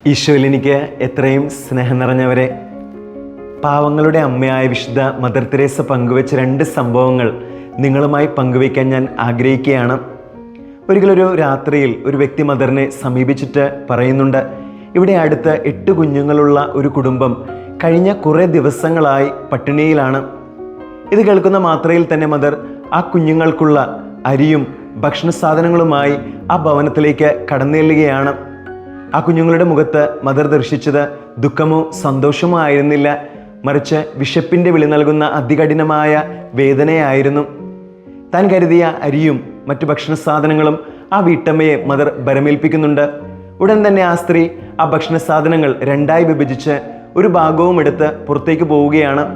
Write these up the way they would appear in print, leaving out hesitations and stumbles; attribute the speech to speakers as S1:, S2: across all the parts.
S1: ഈശോയിൽ എനിക്ക് എത്രയും സ്നേഹം നിറഞ്ഞവരെ, പാവങ്ങളുടെ അമ്മയായ വിശുദ്ധ മദർ തെരേസ പങ്കുവെച്ച 2 സംഭവങ്ങൾ നിങ്ങളുമായി പങ്കുവയ്ക്കാൻ ഞാൻ ആഗ്രഹിക്കുകയാണ്. ഒരിക്കലൊരു രാത്രിയിൽ ഒരു വ്യക്തി മദറിനെ സമീപിച്ചിട്ട് പറയുന്നുണ്ട്, ഇവിടെ അടുത്ത് 8 കുഞ്ഞുങ്ങളുള്ള ഒരു കുടുംബം കഴിഞ്ഞ കുറേ ദിവസങ്ങളായി പട്ടിണിയിലാണ്. ഇത് കേൾക്കുന്ന മാത്രയിൽ തന്നെ മദർ ആ കുഞ്ഞുങ്ങൾക്കുള്ള അരിയും ഭക്ഷണ സാധനങ്ങളുമായി ആ ഭവനത്തിലേക്ക് കടന്നെല്ലുകയാണ്. ആ കുഞ്ഞുങ്ങളുടെ മുഖത്ത് മദർ ദർശിച്ചത് ദുഃഖമോ സന്തോഷമോ ആയിരുന്നില്ല, മറിച്ച് വിശപ്പിൻ്റെ വിളി നൽകുന്ന അതികഠിനമായ വേദനയായിരുന്നു. താൻ കരുതിയ അരിയും മറ്റു ഭക്ഷണ സാധനങ്ങളും ആ വീട്ടമ്മയെ മദർ ബരമേൽപ്പിക്കുന്നുണ്ട്. ഉടൻ തന്നെ ആ സ്ത്രീ ആ ഭക്ഷണ സാധനങ്ങൾ 2ആയി വിഭജിച്ച് ഒരു ഭാഗവും എടുത്ത് പുറത്തേക്ക് പോവുകയാണ്.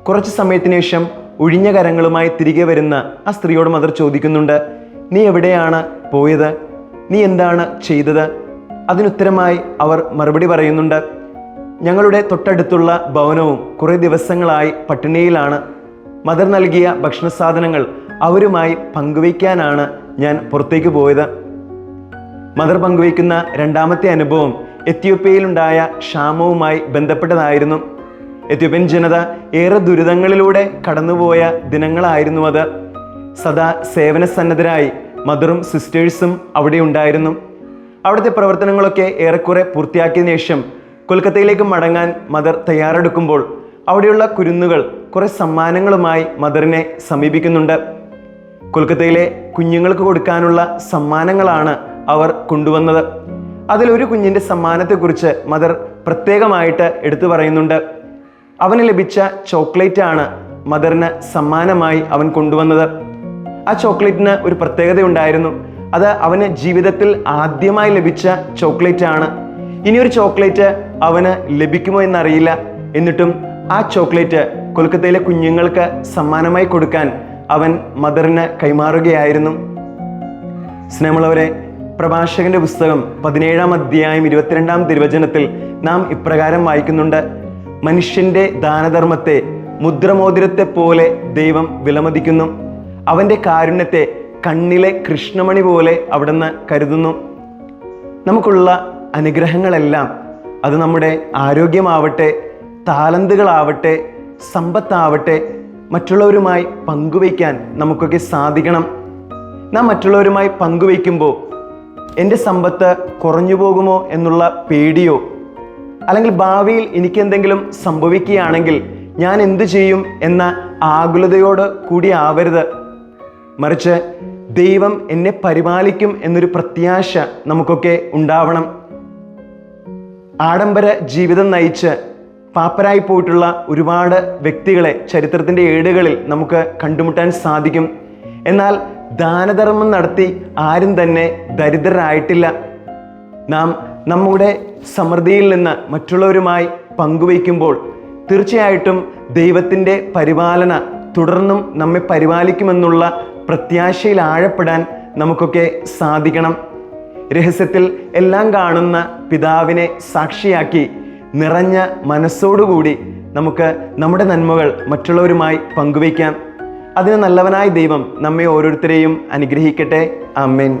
S1: കുറച്ച് സമയത്തിന് ശേഷം ഒഴിഞ്ഞ കരങ്ങളുമായി തിരികെ വരുന്ന ആ സ്ത്രീയോട് മദർ ചോദിക്കുന്നുണ്ട്, നീ എവിടെയാണ് പോയത്? നീ എന്താണ് ചെയ്തത്? അതിനുത്തരമായി അവർ മറുപടി പറയുന്നുണ്ട്, ഞങ്ങളുടെ തൊട്ടടുത്തുള്ള ഭവനവും കുറേ ദിവസങ്ങളായി പട്ടിണിയിലാണ്. മദർ നൽകിയ ഭക്ഷണ സാധനങ്ങൾ അവരുമായി പങ്കുവയ്ക്കാനാണ് ഞാൻ പുറത്തേക്ക് പോയത്. മദർ പങ്കുവയ്ക്കുന്ന 2ാമത്തെ അനുഭവം എത്യോപ്യയിലുണ്ടായ ക്ഷാമവുമായി ബന്ധപ്പെട്ടതായിരുന്നു. എത്യോപ്യൻ ജനത ഏറെ ദുരിതങ്ങളിലൂടെ കടന്നുപോയ ദിനങ്ങളായിരുന്നു അത്. സദാ സേവന സന്നദ്ധരായി മദറും സിസ്റ്റേഴ്സും അവിടെ ഉണ്ടായിരുന്നു. അവിടുത്തെ പ്രവർത്തനങ്ങളൊക്കെ ഏറെക്കുറെ പൂർത്തിയാക്കിയതിനു ശേഷം കൊൽക്കത്തയിലേക്ക് മടങ്ങാൻ മദർ തയ്യാറെടുക്കുമ്പോൾ അവിടെയുള്ള കുരുന്നുകൾ കുറേ സമ്മാനങ്ങളുമായി മദറിനെ സമീപിക്കുന്നുണ്ട്. കൊൽക്കത്തയിലെ കുഞ്ഞുങ്ങൾക്ക് കൊടുക്കാനുള്ള സമ്മാനങ്ങളാണ് അവർ കൊണ്ടുവന്നത്. അതിലൊരു കുഞ്ഞിൻ്റെ സമ്മാനത്തെക്കുറിച്ച് മദർ പ്രത്യേകമായിട്ട് എടുത്തു പറയുന്നുണ്ട്. അവന് ലഭിച്ച ചോക്ലേറ്റ് ആണ് മദറിന് സമ്മാനമായി അവൻ കൊണ്ടുവന്നത്. ആ ചോക്ലേറ്റിന് ഒരു പ്രത്യേകത ഉണ്ടായിരുന്നു. അത് അവന് ജീവിതത്തിൽ ആദ്യമായി ലഭിച്ച ചോക്ലേറ്റ് ആണ്. ഇനിയൊരു ചോക്ലേറ്റ് അവന് ലഭിക്കുമോ എന്നറിയില്ല. എന്നിട്ടും ആ ചോക്ലേറ്റ് കൊൽക്കത്തയിലെ കുഞ്ഞുങ്ങൾക്ക് സമ്മാനമായി കൊടുക്കാൻ അവൻ മദറിന് കൈമാറുകയായിരുന്നു. സ്നേഹമുള്ളവരെ, പ്രഭാഷകന്റെ പുസ്തകം 17-ാം അധ്യായം 22-ാം തിരുവചനത്തിൽ നാം ഇപ്രകാരം വായിക്കുന്നുണ്ട്, മനുഷ്യന്റെ ദാനധർമ്മത്തെ മുദ്രമോതിരത്തെ പോലെ ദൈവം വിലമതിക്കുന്നു. അവന്റെ കാരുണ്യത്തെ കണ്ണിലെ കൃഷ്ണമണി പോലെ അവിടുന്ന് കരുതുന്നു. നമുക്കുള്ള അനുഗ്രഹങ്ങളെല്ലാം, അത് നമ്മുടെ ആരോഗ്യമാവട്ടെ, താലന്തുകളാവട്ടെ, സമ്പത്താവട്ടെ, മറ്റുള്ളവരുമായി പങ്കുവയ്ക്കാൻ നമുക്കൊക്കെ സാധിക്കണം. നാം മറ്റുള്ളവരുമായി പങ്കുവയ്ക്കുമ്പോൾ എൻ്റെ സമ്പത്ത് കുറഞ്ഞു പോകുമോ എന്നുള്ള പേടിയോ, അല്ലെങ്കിൽ ഭാവിയിൽ എനിക്കെന്തെങ്കിലും സംഭവിക്കുകയാണെങ്കിൽ ഞാൻ എന്തു ചെയ്യും എന്ന ആകുലതയോട് കൂടി ആവരുത്. മറിച്ച് ദൈവം എന്നെ പരിപാലിക്കും എന്നൊരു പ്രത്യാശ നമുക്കൊക്കെ ഉണ്ടാവണം. ആഡംബര ജീവിതം നയിച്ച് പാപ്പരായി പോയിട്ടുള്ള ഒരുപാട് വ്യക്തികളെ ചരിത്രത്തിൻ്റെ ഏടുകളിൽ നമുക്ക് കണ്ടുമുട്ടാൻ സാധിക്കും. എന്നാൽ ദാനധർമ്മം നടത്തി ആരും തന്നെ ദരിദ്രരായിട്ടില്ല. നാം നമ്മുടെ സമൃദ്ധിയിൽ നിന്ന് മറ്റുള്ളവരുമായി പങ്കുവയ്ക്കുമ്പോൾ തീർച്ചയായിട്ടും ദൈവത്തിൻ്റെ പരിപാലന തുടർന്നും നമ്മെ പരിപാലിക്കുമെന്നുള്ള പ്രത്യാശയിൽ ആഴപ്പെടാൻ നമുക്കൊക്കെ സാധിക്കണം. രഹസ്യത്തിൽ എല്ലാം കാണുന്ന പിതാവിനെ സാക്ഷിയാക്കി നിറഞ്ഞ മനസ്സോടുകൂടി നമുക്ക് നമ്മുടെ നന്മകൾ മറ്റുള്ളവരുമായി പങ്കുവയ്ക്കാം. അതിന് നല്ലവനായ ദൈവം നമ്മെ ഓരോരുത്തരെയും അനുഗ്രഹിക്കട്ടെ. ആമേൻ.